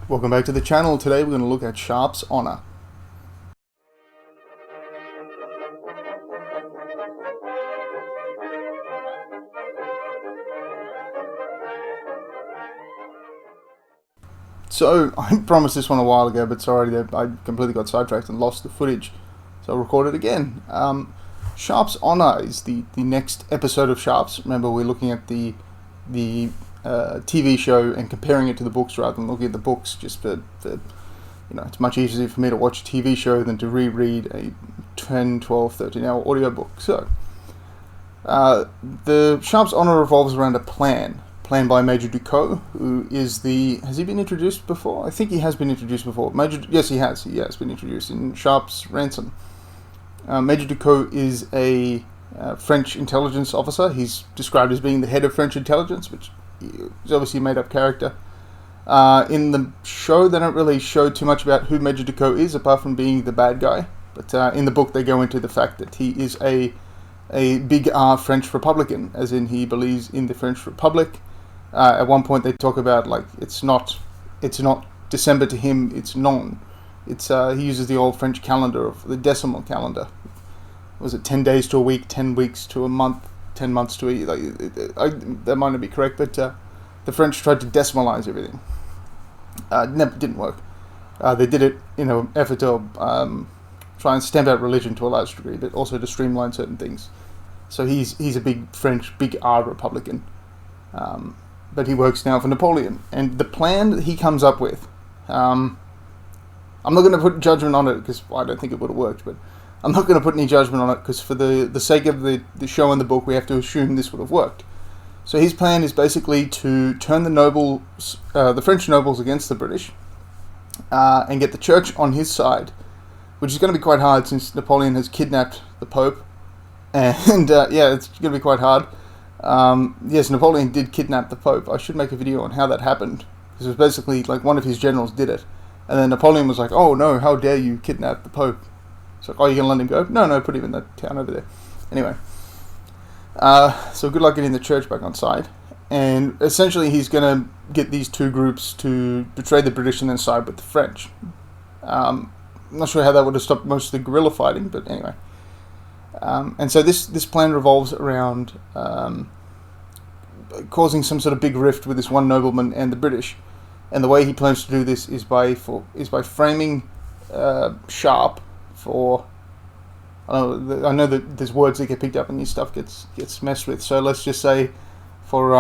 Welcome back to the channel. Today we're going to look at Sharpe's Honor. So, I promised this one a while ago, but sorry, I completely got sidetracked and lost the footage. So I'll record it again. Sharpe's Honor is the next episode of Sharpe's. Remember, we're looking at the TV show and comparing it to the books rather than looking at the books, just for it's much easier for me to watch a TV show than to reread a 10, 12, 13 hour audiobook. So, the Sharpe's Honor revolves around a plan by Major Ducot, who is has he been introduced before? I think he has been introduced before. Yes, he has been introduced in Sharpe's Ransom. Major Ducot is a French intelligence officer. He's described as being the head of French intelligence, which is obviously a made-up character. In the show, they don't really show too much about who Major Ducot is, apart from being the bad guy. But in the book, they go into the fact that he is a big R French Republican, as in he believes in the French Republic. At one point, they talk about it's not December to him; it's non. He uses the old French calendar of the decimal calendar. Was it 10 days to a week, 10 weeks to a month, 10 months to a year? That might not be correct, but the French tried to decimalize everything. Didn't work. They did it in an effort to try and stamp out religion to a large degree, but also to streamline certain things. So he's a big French, big R Republican. But he works now for Napoleon. And the plan that he comes up with, I'm not going to put judgment on it because I don't think it would have worked, but I'm not going to put any judgment on it because for the sake of the show and the book, we have to assume this would have worked. So his plan is basically to turn the French nobles against the British and get the church on his side, which is going to be quite hard since Napoleon has kidnapped the Pope. And it's going to be quite hard. Yes, Napoleon did kidnap the Pope. I should make a video on how that happened. Because it was basically like one of his generals did it. And then Napoleon was like, "Oh no, how dare you kidnap the Pope?" It's like, "Oh, you're going to let him go?" No, put him in that town over there. Anyway. So good luck getting the church back on side. And essentially he's going to get these two groups to betray the British and then side with the French. I'm not sure how that would have stopped most of the guerrilla fighting, but anyway. And so this plan revolves around causing some sort of big rift with this one nobleman and the British. And the way he plans to do this is by framing Sharpe for... I know that there's words that get picked up and this stuff gets messed with. So let's just say for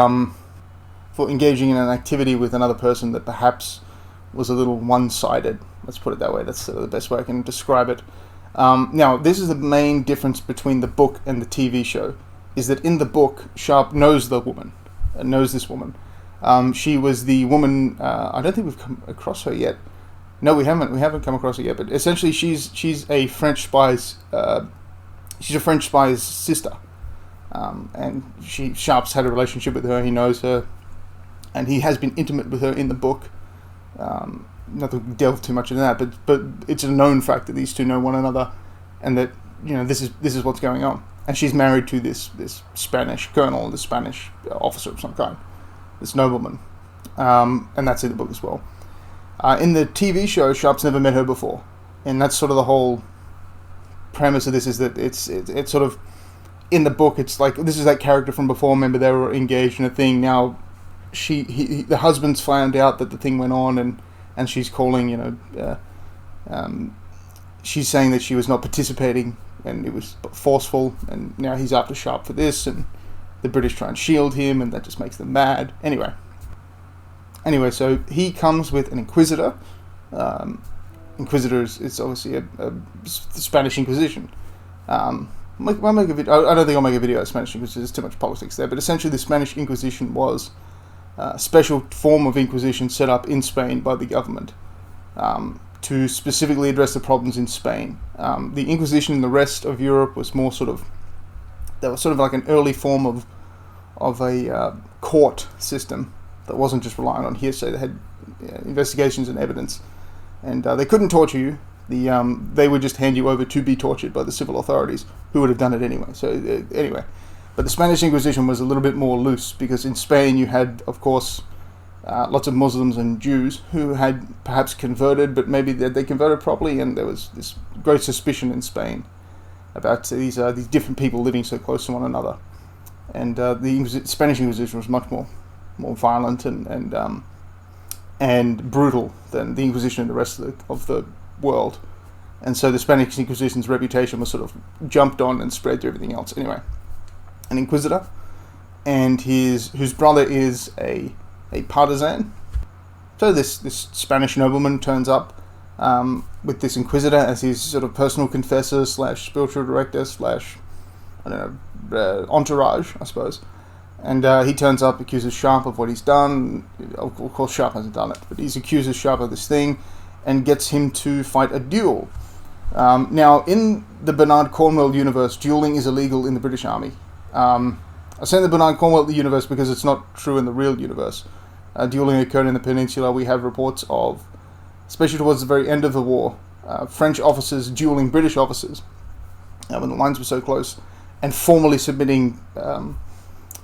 engaging in an activity with another person that perhaps was a little one-sided. Let's put it that way. That's the best way I can describe it. Now, this is the main difference between the book and the TV show, is that in the book, Sharpe knows this woman. She was the woman, I don't think we've come across her yet. No, we haven't come across her yet, but essentially she's a French spy's, sister. And Sharpe's had a relationship with her, he knows her, and he has been intimate with her in the book. Not to delve too much into that, but it's a known fact that these two know one another, and that this is what's going on. And she's married to this Spanish colonel, this Spanish officer of some kind, this nobleman, and that's in the book as well. In the TV show, Sharpe's never met her before, and that's sort of the whole premise of this. Is that it's sort of in the book. It's like this is that character from before. Remember, they were engaged in a thing. Now, the husband's found out that the thing went on, and she's calling. She's saying that she was not participating and it was forceful, and now he's after Sharpe for this, and the British try and shield him, and that just makes them mad. Anyway, so he comes with an inquisitor. Inquisitor is obviously the Spanish Inquisition. I'll make a video. I don't think I'll make a video about Spanish Inquisition. There's too much politics there. But essentially, the Spanish Inquisition was a special form of Inquisition set up in Spain by the government to specifically address the problems in Spain. The Inquisition in the rest of Europe was more they were sort of like an early form of a court system that wasn't just relying on hearsay. They had investigations and evidence, and they couldn't torture you. They would just hand you over to be tortured by the civil authorities, who would have done it anyway. So anyway, but the Spanish Inquisition was a little bit more loose, because in Spain you had, of course, lots of Muslims and Jews who had perhaps converted, but maybe they converted properly, and there was this great suspicion in Spain about these different people living so close to one another. And the Spanish Inquisition was much more violent and brutal than the Inquisition in the rest of the world. And so the Spanish Inquisition's reputation was sort of jumped on and spread to everything else. Anyway, an inquisitor, and whose brother is a partisan. So this Spanish nobleman turns up with this inquisitor as his sort of personal confessor / spiritual director / entourage, I suppose. And he turns up, accuses Sharpe of what he's done. Of course, Sharpe hasn't done it, but he accuses Sharpe of this thing and gets him to fight a duel. Now, in the Bernard Cornwell universe, dueling is illegal in the British Army. I say the Bernard Cornwell universe because it's not true in the real universe. Dueling occurred in the Peninsula. We have reports of, especially towards the very end of the war, French officers dueling British officers when the lines were so close, and formally submitting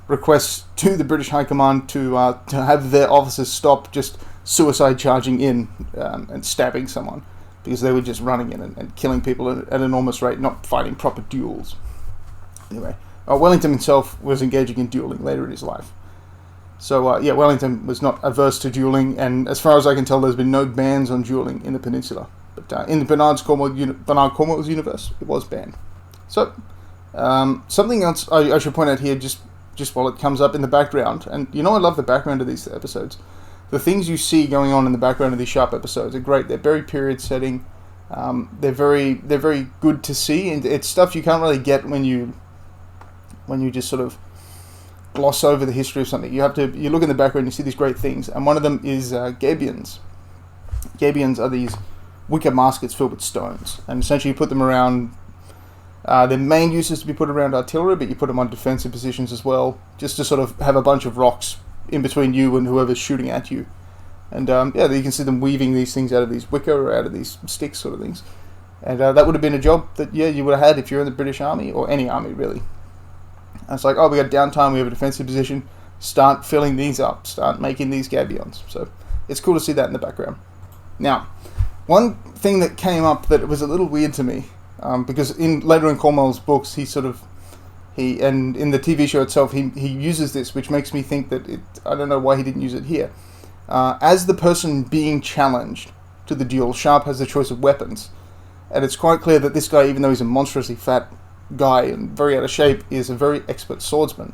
requests to the British High Command to have their officers stop just suicide charging in and stabbing someone, because they were just running in and killing people at an enormous rate, not fighting proper duels. Anyway, Wellington himself was engaging in dueling later in his life. So, Wellington was not averse to dueling, and as far as I can tell, there's been no bans on dueling in the Peninsula. But in the Bernard Cornwell's universe, it was banned. So, something else I should point out here, just while it comes up in the background, and I love the background of these episodes. The things you see going on in the background of these Sharpe episodes are great. They're very period setting. They're very good to see, and it's stuff you can't really get when you just sort of gloss over the history of something. You look in the background, you see these great things, and one of them is gabions. Gabions are these wicker muskets filled with stones, and essentially you put them around. Their main use is to be put around artillery, but you put them on defensive positions as well, just to sort of have a bunch of rocks in between you and whoever's shooting at you. And you can see them weaving these things out of these wicker or out of these sticks sort of things. And that would have been a job that you would have had if you're in the British Army, or any army really. And it's like, we got downtime, we have a defensive position, start filling these up, start making these gabions. So it's cool to see that in the background. Now, one thing that came up that was a little weird to me, because later in Cornwell's books, and in the TV show itself, he uses this, which makes me think that I don't know why he didn't use it here. As the person being challenged to the duel, Sharpe has the choice of weapons, and it's quite clear that this guy, even though he's a monstrously fat guy and very out of shape, is a very expert swordsman.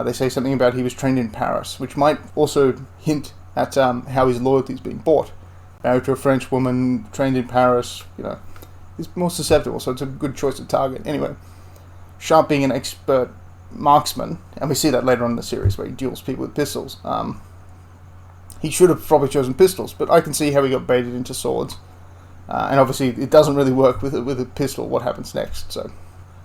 They say something about he was trained in Paris, which might also hint at how his loyalty is being bought. Married to a French woman, trained in Paris, he's more susceptible, so it's a good choice of target. Anyway, Sharpe being an expert marksman, and we see that later on in the series where he duels people with pistols, he should have probably chosen pistols, but I can see how he got baited into swords. And obviously it doesn't really work with a pistol. What happens next?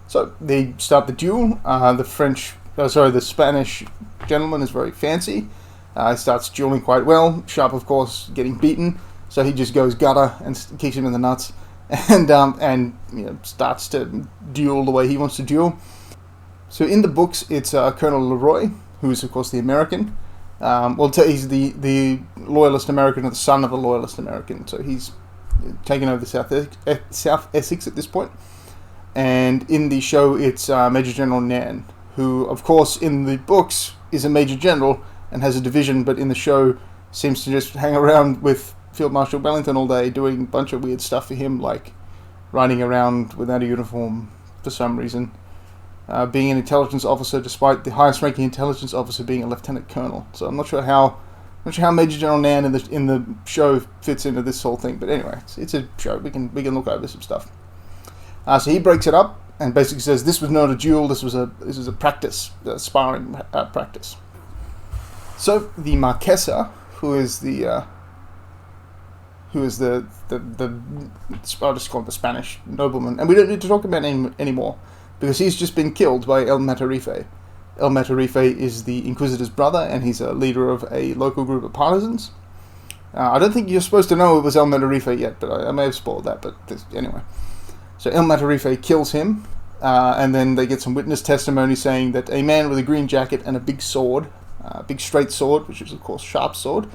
So they start the duel. The Spanish gentleman is very fancy. He starts dueling quite well. Sharpe, of course, getting beaten, so he just goes gutter and kicks him in the nuts, and starts to duel the way he wants to duel. So in the books, it's Colonel Leroy, who is of course the American. He's the loyalist American, or the son of a loyalist American. So he's taken over South Essex at this point. And in the show, it's Major General Nan, who, of course, in the books is a Major General and has a division, but in the show seems to just hang around with Field Marshal Wellington all day, doing a bunch of weird stuff for him, like riding around without a uniform for some reason, being an intelligence officer, despite the highest-ranking intelligence officer being a lieutenant colonel. So I'm not sure how Major General Nan in the show fits into this whole thing, but anyway, it's a show. We can look over some stuff. So he breaks it up and basically says this was not a duel. This was a practice, sparring practice. So the Marquesa, who is the I'll just call him the Spanish nobleman, and we don't need to talk about him anymore because he's just been killed by El Matarife. El Matarife is the Inquisitor's brother, and he's a leader of a local group of partisans. I don't think you're supposed to know it was El Matarife yet, but I may have spoiled that. But anyway. So El Matarife kills him, and then they get some witness testimony saying that a man with a green jacket and a big sword big straight sword, which is of course Sharpe's sword,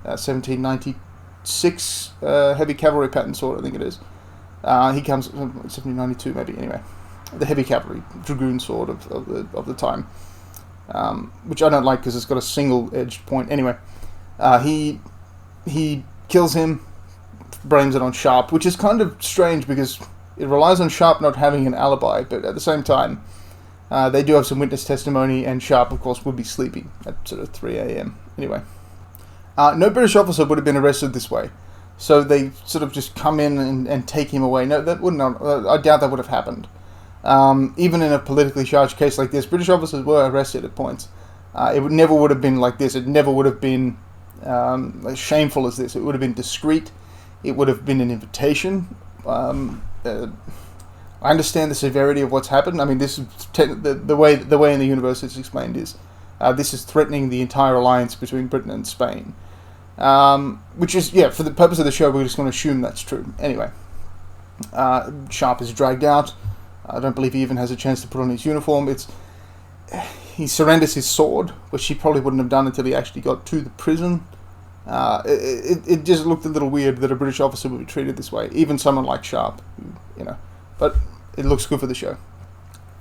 1796 heavy cavalry pattern sword, I think it is. He comes 1792 maybe. Anyway, the heavy cavalry dragoon sword of the time, which I don't like because it's got a single-edged point. Anyway, he kills him, blames it on Sharpe, which is kind of strange because it relies on Sharpe not having an alibi, but at the same time, they do have some witness testimony, and Sharpe, of course, would be sleeping at sort of 3 a.m. Anyway, no British officer would have been arrested this way, so they sort of just come in and take him away. No, that wouldn't. I doubt that would have happened. Even in a politically charged case like this, British officers were arrested at points. Never would have been like this. It never would have been as shameful as this. It would have been discreet. It would have been an invitation. I understand the severity of what's happened. I mean, this is the way in the universe it's explained is this is threatening the entire alliance between Britain and Spain, which is, yeah, for the purpose of the show, we're just going to assume that's true. Anyway, Sharpe is dragged out. I don't believe he even has a chance to put on his uniform. He surrenders his sword, which he probably wouldn't have done until he actually got to the prison. It just looked a little weird that a British officer would be treated this way, even someone like Sharpe, but it looks good for the show.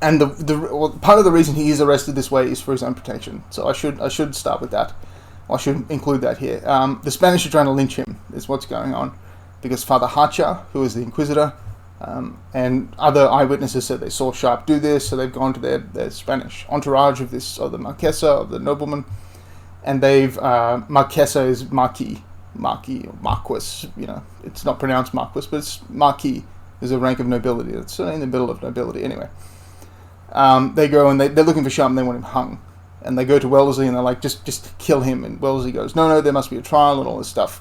And part of the reason he is arrested this way is for his own protection. So I should start with that. I should include that here. The Spanish are trying to lynch him, is what's going on, because Father Hacha, who is the Inquisitor, and other eyewitnesses said they saw Sharpe do this, so they've gone to their Spanish entourage of the Marquesa, of the nobleman, and they've Marquesa is Marquis or Marquis. It's not pronounced Marquis, but it's Marquis is a rank of nobility. It's in the middle of nobility anyway. They go and they're looking for Sharpe and they want him hung, and they go to Wellesley and they're like, just kill him, and Wellesley goes, no, there must be a trial and all this stuff.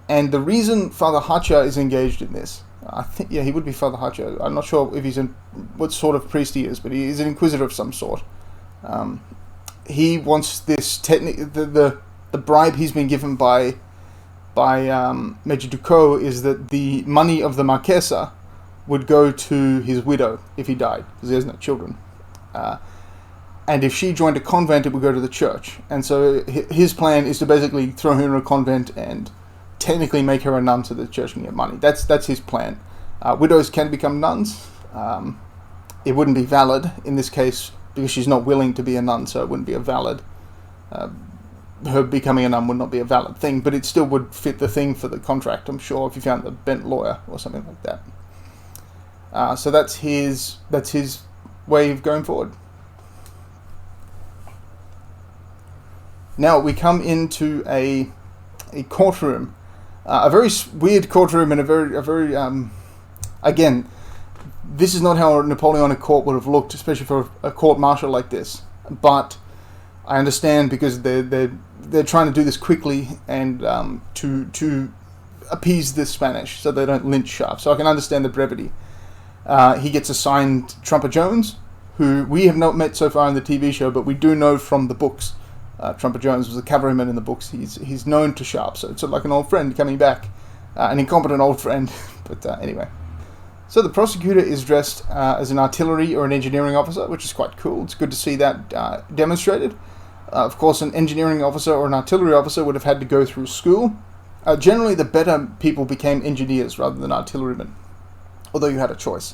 And the reason Father Hacha is engaged in this, I think, he would be Father Hacha. I'm not sure if what sort of priest he is, but he is an inquisitor of some sort. He wants this the bribe he's been given by Major Ducos is that the money of the Marquesa would go to his widow if he died, because he has no children. And if she joined a convent, it would go to the church. And so his plan is to basically throw her in a convent and technically make her a nun so the church can get money. That's his plan. Widows can become nuns. It wouldn't be valid in this case because she's not willing to be a nun, so it wouldn't be a valid... her becoming a nun would not be a valid thing, but it still would fit the thing for the contract, I'm sure, if you found the bent lawyer or something like that. So that's his way of going forward. Now we come into a courtroom, a very weird courtroom, and a very again, this is not how a Napoleonic court would have looked, especially for a court martial like this. But I understand because they're trying to do this quickly and to appease the Spanish so they don't lynch Sharpe. So I can understand the brevity. He gets assigned Trumper Jones, who we have not met so far in the TV show, but we do know from the books. Trumper Jones was a cavalryman in the books. He's known to Sharpe, so it's like an old friend coming back, an incompetent old friend. But anyway, so the prosecutor is dressed as an artillery or an engineering officer, which is quite cool. It's good to see that demonstrated. Of course, an engineering officer or an artillery officer would have had to go through school. Generally, the better people became engineers rather than artillerymen, although you had a choice.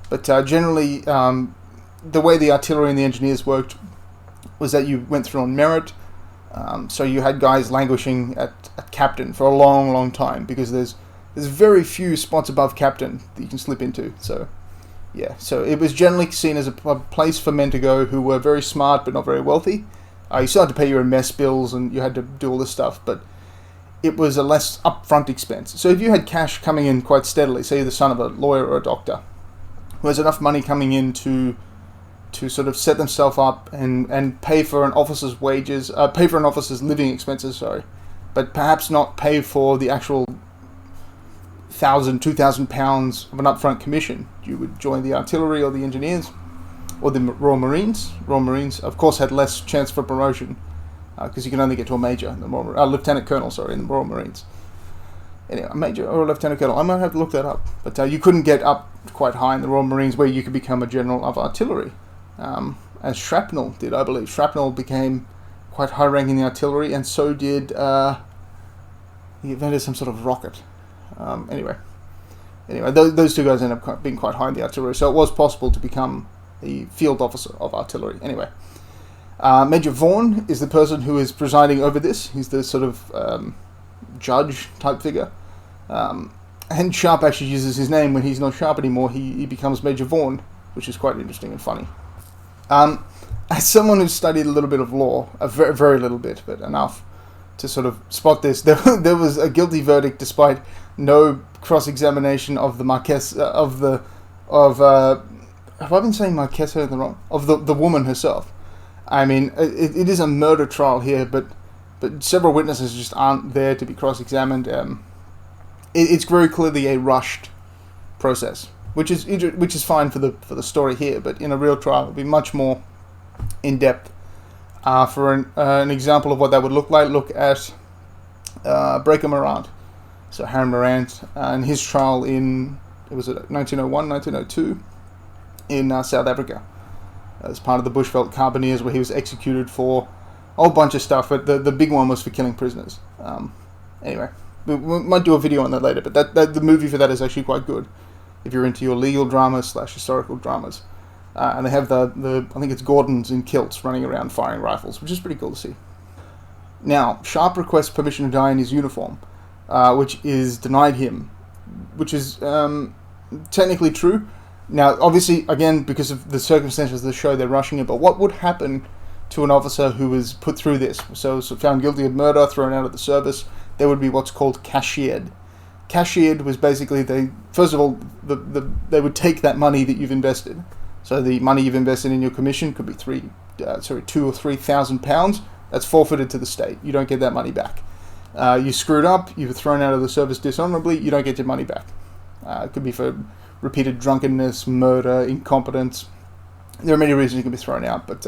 But generally, the way the artillery and the engineers worked was that you went through on merit. So you had guys languishing at captain for a long, long time because there's very few spots above captain that you can slip into. So yeah, so it was generally seen as a place for men to go who were very smart but not very wealthy. You still had to pay your own mess bills and you had to do all this stuff, but it was a less upfront expense. So if you had cash coming in quite steadily, say you're the son of a lawyer or a doctor, who has enough money coming in to sort of set themselves up and pay for an officer's wages, pay for an officer's living expenses, but perhaps not pay for the actual £1,000-2,000 of an upfront commission, you would join the artillery or the engineers or the Royal Marines. Royal Marines, of course, had less chance for promotion because you can only get to a major, in the Lieutenant Colonel, in the Royal Marines. Anyway, a major or a Lieutenant Colonel, I might have to look that up. But you couldn't get up quite high in the Royal Marines where you could become a general of artillery. as shrapnel did, I believe. Shrapnel became quite high rank in the artillery, and so did he invented some sort of rocket. Anyway, those two guys ended up being quite high in the artillery, so it was possible to become a field officer of artillery. Anyway, Major Vaughan is the person who is presiding over this. He's the sort of judge type figure. And Sharpe actually uses his name when he's not Sharpe anymore. He becomes Major Vaughan, which is quite interesting and funny. As someone who's studied a little bit of law, a very, very little bit, but enough to sort of spot this, there was a guilty verdict despite no cross-examination of the Marquess, have I been saying Marquesa in the wrong? Of the woman herself. I mean, it is a murder trial here, but several witnesses just aren't there to be cross-examined. It's very clearly a rushed process, which is fine for the story here, but in a real trial it would be much more in depth. For an example of what that would look like, look at Breaker Morant. So Harry Morant and his trial in 1901, 1902 in South Africa as part of the Bushveld Carbineers, where he was executed for a whole bunch of stuff, but the big one was for killing prisoners. Anyway, we might do a video on that later, but that the movie for that is actually quite good if you're into your legal dramas / historical dramas. And they have the I think it's Gordons in kilts running around firing rifles, which is pretty cool to see. Now, Sharpe requests permission to die in his uniform, which is denied him, which is technically true. Now, obviously, again, because of the circumstances of the show, they're rushing it, but what would happen to an officer who was put through this? So found guilty of murder, thrown out of the service, there would be what's called cashiered. Cashiered was basically, they would take that money that you've invested. So the money you've invested in your commission could be £2,000 or £3,000. That's forfeited to the state. You don't get that money back. You screwed up, you were thrown out of the service dishonorably, you don't get your money back. It could be for repeated drunkenness, murder, incompetence. There are many reasons you can be thrown out, but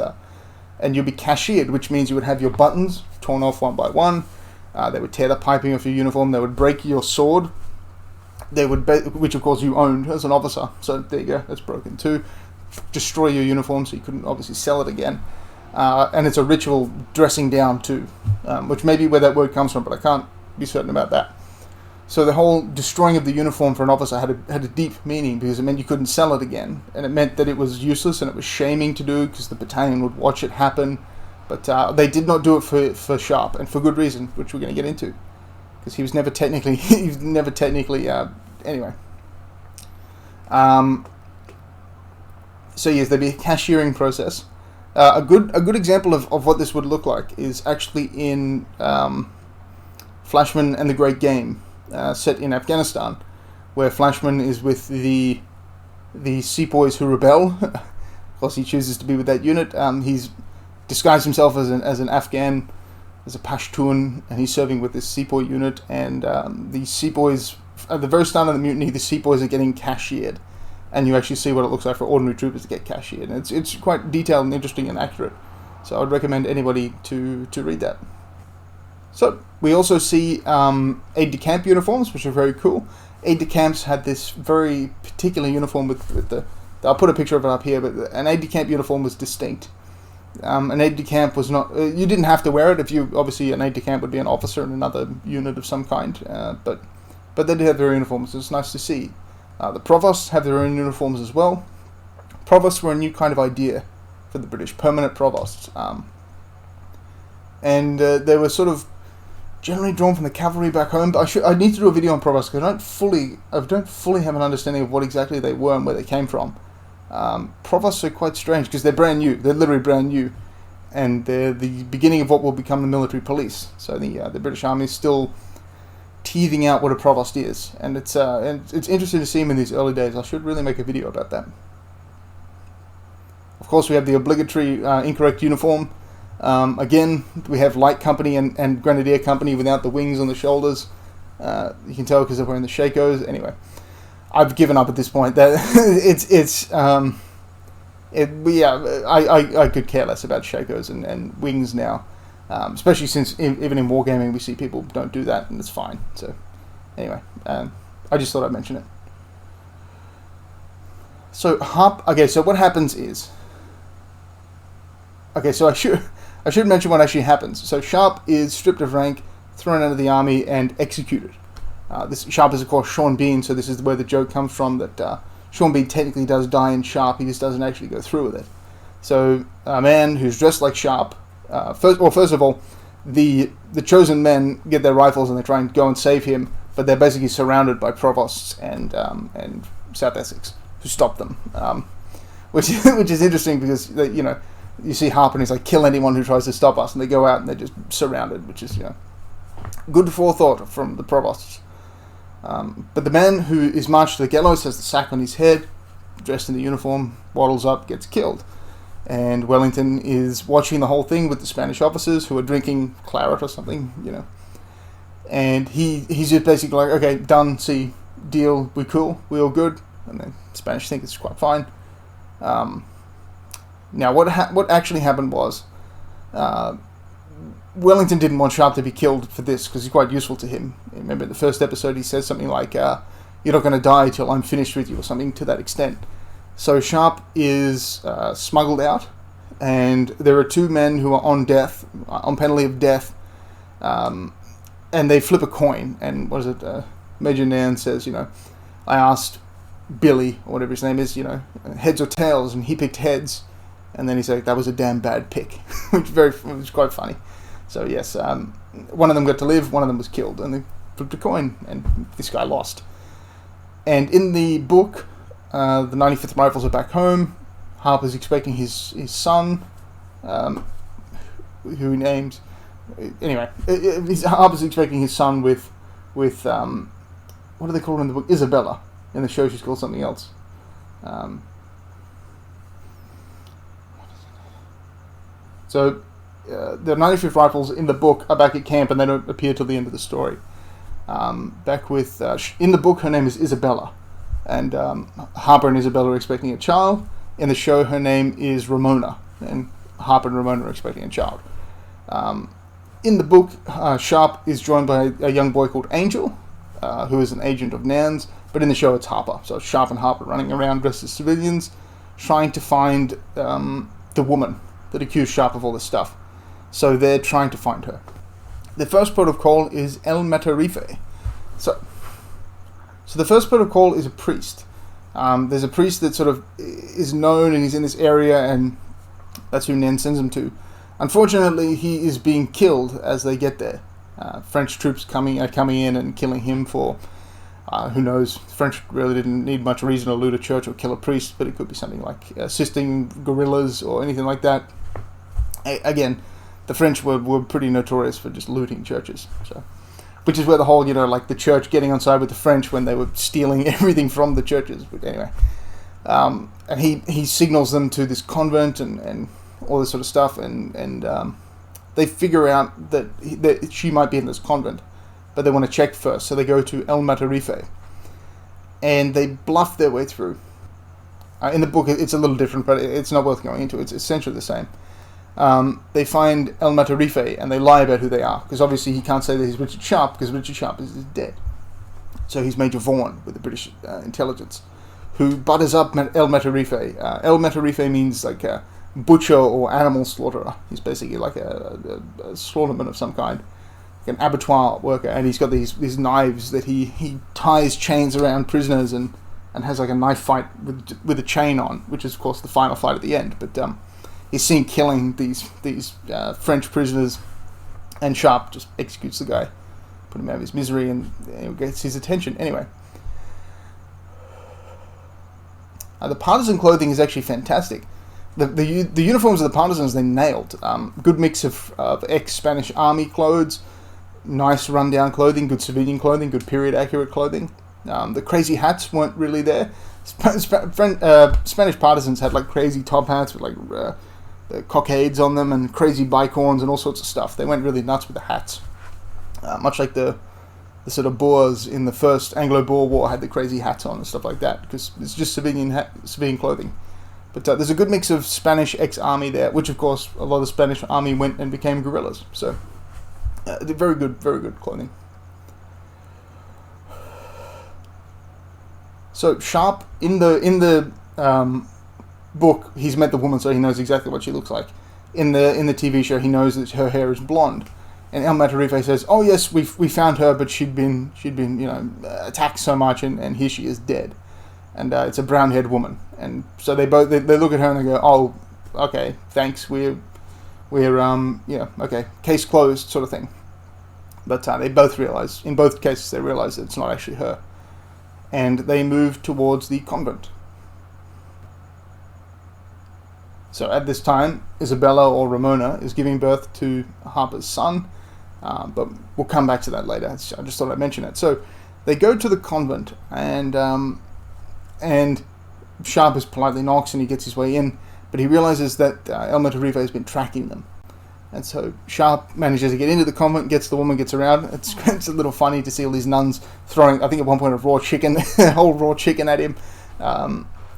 and you'll be cashiered, which means you would have your buttons torn off one by one. They would tear the piping off your uniform. They would break your sword. They would, which of course you owned as an officer. So there you go, that's broken too. Destroy your uniform, so you couldn't obviously sell it again. And it's a ritual dressing down too, which may be where that word comes from, but I can't be certain about that. So the whole destroying of the uniform for an officer had a deep meaning, because it meant you couldn't sell it again, and it meant that it was useless and it was shaming to do, because the battalion would watch it happen. But they did not do it for Sharpe, and for good reason, which we're going to get into, because he was never technically anyway. So yes, there'd be a cashiering process. A good example of what this would look like is actually in Flashman and the Great Game, set in Afghanistan, where Flashman is with the sepoys who rebel. Of course, he chooses to be with that unit. He's disguised himself as an Afghan, as a Pashtun, and he's serving with this sepoy unit. And the sepoys, at the very start of the mutiny, the sepoys are getting cashiered. And you actually see what it looks like for ordinary troopers to get cashiered. And it's quite detailed and interesting and accurate. So I would recommend anybody to read that. So we also see aide-de-camp uniforms, which are very cool. Aide-de-camps had this very particular uniform with the... I'll put a picture of it up here, but an aide-de-camp uniform was distinct. An aide-de-camp was not... you didn't have to wear it. If you... Obviously, an aide-de-camp would be an officer in another unit of some kind. But they did have their uniforms. It's nice to see. The provosts have their own uniforms as well. Provosts were a new kind of idea for the British, permanent provosts. And they were sort of generally drawn from the cavalry back home. But I need to do a video on provosts, because I don't fully have an understanding of what exactly they were and where they came from. Provosts are quite strange, because they're brand new. They're literally brand new. And they're the beginning of what will become the military police. So the British Army is still teething out what a provost is, and it's interesting to see him in these early days. I should really make a video about that. Of course, we have the obligatory incorrect uniform. Again, we have light company and grenadier company without the wings on the shoulders. You can tell because they're wearing the shakos. Anyway, I've given up at this point. That I could care less about shakos and wings now. Especially since even in wargaming we see people don't do that, and it's fine. So anyway, I just thought I'd mention it. So so what happens is Okay, so I should mention what actually happens. So Sharpe is stripped of rank, thrown out of the army, and executed. This Sharpe is, of course, Sean Bean, so this is where the joke comes from, that Sean Bean technically does die in Sharpe, he just doesn't actually go through with it. So a man who's dressed like Sharpe, first of all, the chosen men get their rifles and they try and go and save him, but they're basically surrounded by provosts and South Essex who stop them, which is interesting because you see Harper and he's like, kill anyone who tries to stop us, and they go out and they're just surrounded, which is good forethought from the provosts. But the man who is marched to the gallows has the sack on his head, dressed in the uniform, waddles up, gets killed. And Wellington is watching the whole thing with the Spanish officers who are drinking claret or something, And he's just basically like, okay, done, see, deal, we cool, we all good. And the Spanish think it's quite fine. Now, what actually happened was, Wellington didn't want Sharpe to be killed for this because he's quite useful to him. Remember, in the first episode, he says something like, "You're not going to die till I'm finished with you," or something to that extent. So Sharpe is smuggled out, and there are two men who are on penalty of death, and they flip a coin. And what is it? Major Nan says, I asked Billy, or whatever his name is, heads or tails, and he picked heads. And then he's like, that was a damn bad pick, which is quite funny. So yes, one of them got to live, one of them was killed, and they flipped a coin, and this guy lost. And in the book, the 95th Rifles are back home. Harper's expecting his son, who he names. Anyway, Harper's expecting his son with what do they call her in the book? Isabella. In the show, she's called something else. So, the 95th Rifles in the book are back at camp, and they don't appear till the end of the story. In the book, her name is Isabella, and Harper and Isabella are expecting a child. In the show, her name is Ramona, and Harper and Ramona are expecting a child. In the book, Sharpe is joined by a young boy called Angel, who is an agent of Nan's, but in the show it's Harper. So Sharpe and Harper running around dressed as civilians, trying to find the woman that accused Sharpe of all this stuff. So they're trying to find her. The first port of call is El Matarife. So the first port of call is a priest. There's a priest that sort of is known and he's in this area, and that's who Nan sends him to. Unfortunately, he is being killed as they get there. French troops coming in and killing him for, who knows, the French really didn't need much reason to loot a church or kill a priest, but it could be something like assisting guerrillas or anything like that. Again, the French were pretty notorious for just looting churches, so, which is where the whole, like the church getting on side with the French when they were stealing everything from the churches. But anyway, and he signals them to this convent and all this sort of stuff, and they figure out that she might be in this convent, but they want to check first, so they go to El Matarife, and they bluff their way through. In the book, it's a little different, but it's not worth going into. It's essentially the same. They find El Matarife, and they lie about who they are, because obviously he can't say that he's Richard Sharpe, because Richard Sharpe is dead. So he's Major Vaughan with the British intelligence, who butters up El Matarife. El Matarife means like a butcher or animal slaughterer. He's basically like a slaughterman of some kind, like an abattoir worker, and he's got these knives that he ties chains around prisoners and has like a knife fight with a chain on, which is of course the final fight at the end. But he's seen killing these French prisoners, and Sharpe just executes the guy, put him out of his misery, and gets his attention. Anyway, the partisan clothing is actually fantastic. The uniforms of the partisans they nailed. Good mix of ex-Spanish army clothes, nice rundown clothing, good civilian clothing, good period accurate clothing. The crazy hats weren't really there. Spanish partisans had like crazy top hats with like cockades on them and crazy bicorns and all sorts of stuff. They went really nuts with the hats, much like the sort of Boers in the first Anglo-Boer War had the crazy hats on and stuff like that, because it's just civilian clothing. But there's a good mix of Spanish ex-army there, which of course a lot of the Spanish army went and became guerrillas. So very good clothing. So Sharpe in the book, he's met the woman, so he knows exactly what she looks like. in the TV show, he knows that her hair is blonde, and El Matarife says, "Oh yes, we found her, but she'd been attacked so much, and here she is dead, and it's a brown-haired woman." And so they look at her and they go, "Oh, okay, thanks. We're okay, case closed," sort of thing. But they both realize, in both cases, they realize that it's not actually her, and they move towards the convent. So at this time, Isabella, or Ramona, is giving birth to Harper's son, but we'll come back to that later. I just thought I'd mention it. So they go to the convent, and Sharpe politely knocks, and he gets his way in, but he realizes that El Matarife has been tracking them. And so Sharpe manages to get into the convent, gets the woman, gets around. It's a little funny to see all these nuns throwing, I think at one point, a whole raw chicken at him.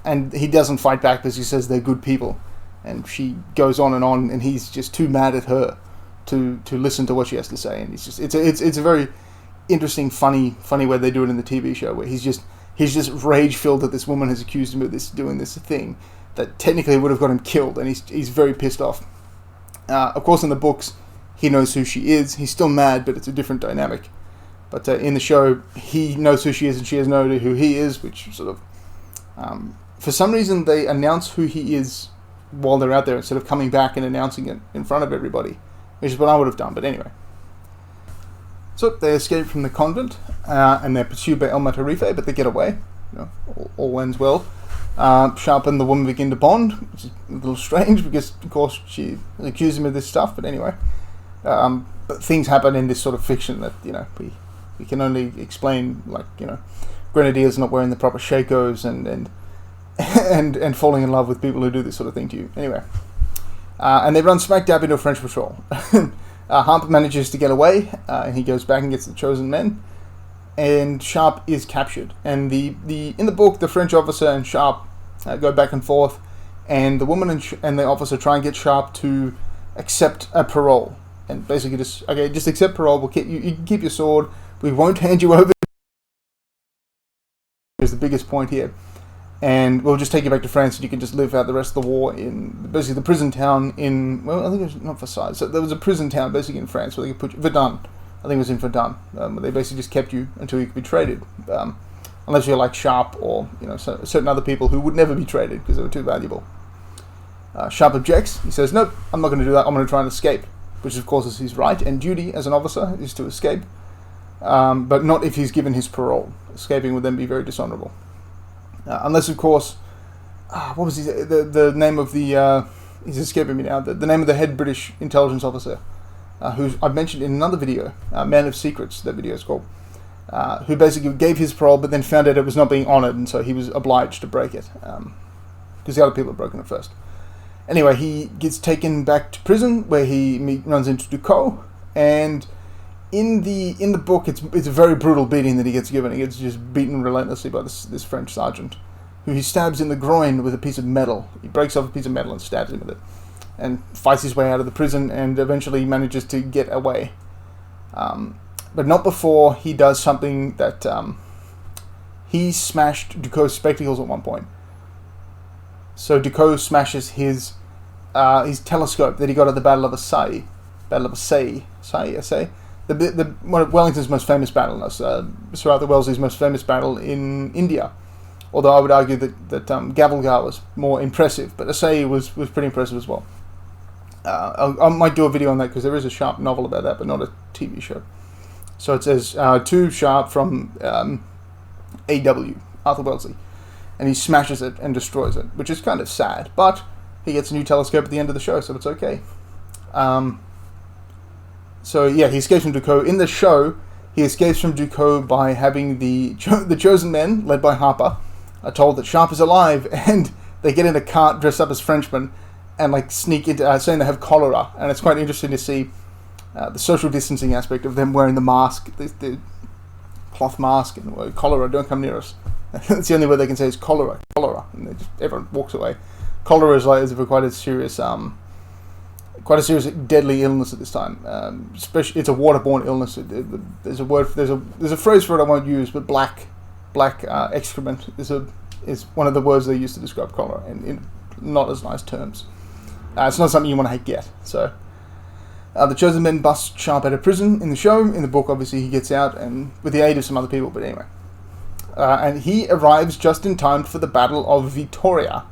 And he doesn't fight back because he says they're good people. And she goes on, and he's just too mad at her to listen to what she has to say. And it's a very interesting, funny way they do it in the TV show, where he's just rage filled that this woman has accused him of doing this thing that technically would have got him killed, and he's very pissed off. Of course, in the books, he knows who she is. He's still mad, but it's a different dynamic. But in the show, he knows who she is, and she has no idea who he is, which sort of... for some reason, they announce who he is while they're out there instead of coming back and announcing it in front of everybody, which is what I would have done. But anyway. So they escape from the convent, and they're pursued by El Matarife, but they get away. All ends well. Sharpe and the woman begin to bond, which is a little strange because, of course, she accused him of this stuff. But anyway, but things happen in this sort of fiction that we can only explain, like grenadiers not wearing the proper shakos and falling in love with people who do this sort of thing to you. Anyway, and they run smack dab into a French patrol. Harper manages to get away, and he goes back and gets the chosen men, and Sharpe is captured. And in the book, the French officer and Sharpe go back and forth, and the woman and the officer try and get Sharpe to accept a parole, and basically just accept parole. You can keep your sword. We won't hand you over. Is the biggest point here. And we'll just take you back to France, and you can just live out the rest of the war in basically the prison town in, well, I think it was not Versailles. So there was a prison town basically in France where they could put you, Verdun. I think it was in Verdun. Where they basically just kept you until you could be traded. Unless you're like Sharpe or certain other people who would never be traded because they were too valuable. Sharpe objects. He says, "Nope, I'm not going to do that. I'm going to try and escape," which of course is his right and duty as an officer, is to escape. But not if he's given his parole. Escaping would then be very dishonourable. Unless, of course, what was the name of the... he's escaping me now. The name of the head British intelligence officer, who I've mentioned in another video, Man of Secrets, that video is called, who basically gave his parole but then found out it was not being honoured, and so he was obliged to break it, because the other people had broken it first. Anyway, he gets taken back to prison, where he runs into Ducos, and... In the book, it's a very brutal beating that he gets given. He gets just beaten relentlessly by this French sergeant, who he stabs in the groin with a piece of metal. He breaks off a piece of metal and stabs him with it, and fights his way out of the prison, and eventually manages to get away. But not before he does something that he smashed Ducos' spectacles at one point. So Ducos smashes his telescope that he got at the Battle of Assaye. One of Wellington's most famous battle, Sir Arthur Wellesley's most famous battle in India. Although I would argue that Gavilgar was more impressive, but Assaye was pretty impressive as well. I might do a video on that because there is a Sharpe novel about that, but not a TV show. So it says to Sharpe from A.W. Arthur Wellesley, and he smashes it and destroys it, which is kind of sad. But he gets a new telescope at the end of the show, so it's okay. So yeah, he escapes from Ducos. In the show, he escapes from Ducos by having the chosen men, led by Harper, are told that Sharpe is alive, and they get in a cart dressed up as Frenchmen and sneak into, saying they have cholera. And it's quite interesting to see the social distancing aspect of them wearing the mask, the cloth mask, and cholera, don't come near us. That's the only word they can say is cholera, and everyone walks away. Cholera is quite a serious deadly illness at this time. Especially, it's a waterborne illness. There's a phrase for it I won't use, but black excrement is one of the words they use to describe cholera, and in not as nice terms. It's not something you want to get. So the Chosen Men bust Sharpe out of prison in the show. In the book, obviously, he gets out and with the aid of some other people. But anyway, and he arrives just in time for the Battle of Vittoria.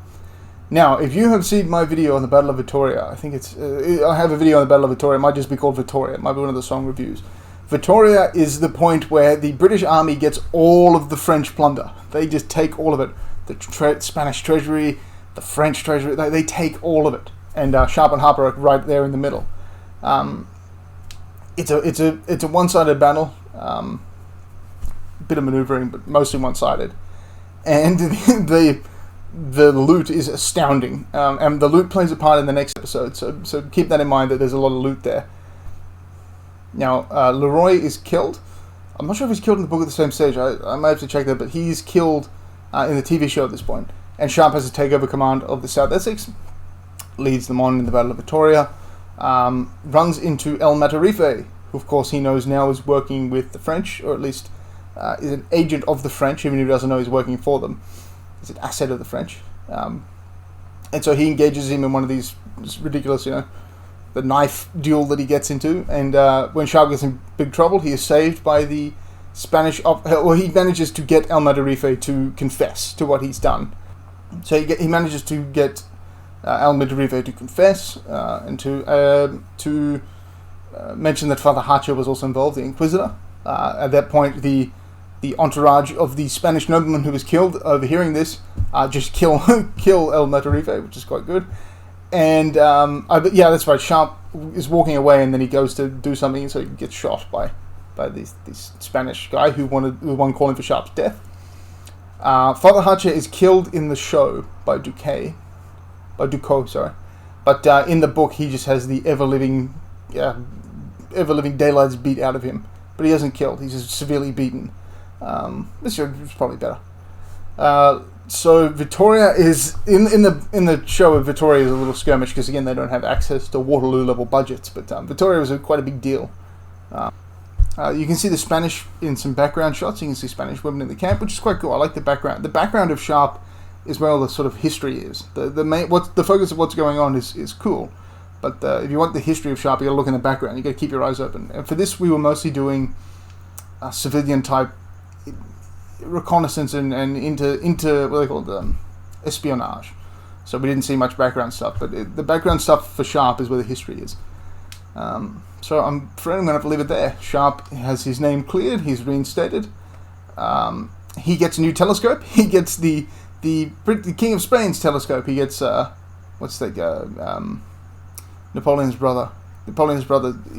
Now, if you have seen my video on the Battle of Vittoria, I think it's I have a video on the Battle of Vittoria. It might just be called Vittoria. It might be one of the song reviews. Vittoria is the point where the British army gets all of the French plunder. They just take all of it. The Spanish treasury, the French treasury, they take all of it. And Sharpe and Harper are right there in the middle. It's a one-sided battle. Bit of maneuvering, but mostly one-sided. And the loot is astounding. And the loot plays a part in the next episode. So keep that in mind that there's a lot of loot there. Now, Leroy is killed. I'm not sure if he's killed in the book at the same stage. I might have to check that, but he's killed in the TV show at this point. And Sharpe has to take over command of the South Essex, leads them on in the Battle of Vittoria, runs into El Matarife, who of course he knows now is working with the French, or at least is an agent of the French, even if he doesn't know he's working for them. He's an asset of the French. And so he engages him in one of these ridiculous, the knife duel that he gets into, and when Sharpe gets in big trouble, he is saved by the Spanish. He manages to get El Matarife to confess to what he's done. So he manages to get El Matarife to confess and to mention that Father Hacha was also involved, the Inquisitor. At that point, the entourage of the Spanish nobleman who was killed, overhearing this, just kill El Matarife, which is quite good. And yeah, that's right. Sharpe is walking away, and then he goes to do something, so he gets shot by this Spanish guy who won calling for Sharpe's death. Father Hacha is killed in the show by Ducot, sorry. But in the book, he just has the ever living daylights beat out of him. But he isn't killed. He's just severely beaten. This show is probably better. So Vittoria is in the show. Vittoria is a little skirmish because again they don't have access to Waterloo level budgets. But Vittoria was quite a big deal. You can see the Spanish in some background shots. You can see Spanish women in the camp, which is quite cool. I like the background. The background of Sharpe is where all the sort of history is. The focus of what's going on is cool. But if you want the history of Sharpe, you got to look in the background. You got to keep your eyes open. And for this, we were mostly doing civilian type reconnaissance and into what they call espionage. So we didn't see much background stuff, but the background stuff for Sharpe is where the history is. So I'm afraid I'm going to have to leave it there. Sharpe has his name cleared. He's reinstated. He gets a new telescope. He gets the King of Spain's telescope. He gets Napoleon's brother. He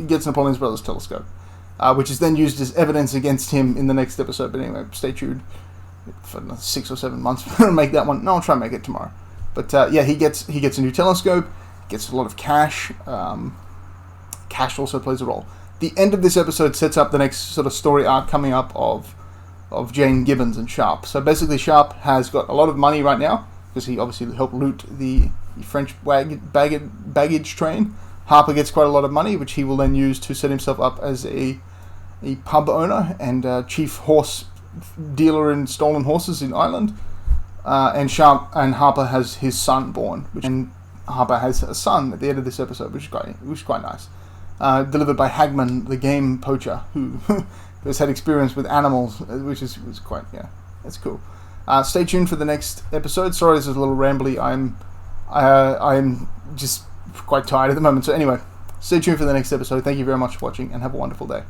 gets Napoleon's brother's telescope. Which is then used as evidence against him in the next episode. But anyway, stay tuned for 6 or 7 months to make that one. No, I'll try and make it tomorrow. But yeah, he gets a new telescope, gets a lot of cash. Cash also plays a role. The end of this episode sets up the next sort of story arc coming up of Jane Gibbons and Sharpe. So basically, Sharpe has got a lot of money right now because he obviously helped loot the French baggage train. Harper gets quite a lot of money, which he will then use to set himself up as a pub owner and chief horse dealer in stolen horses in Ireland. And Harper has his son born, and Harper has a son at the end of this episode, which is quite nice. Delivered by Hagman, the game poacher, who has had experience with animals, which was quite, that's cool. Stay tuned for the next episode. Sorry, this is a little rambly. I'm just quite tired at the moment. So anyway, stay tuned for the next episode. Thank you very much for watching, and have a wonderful day.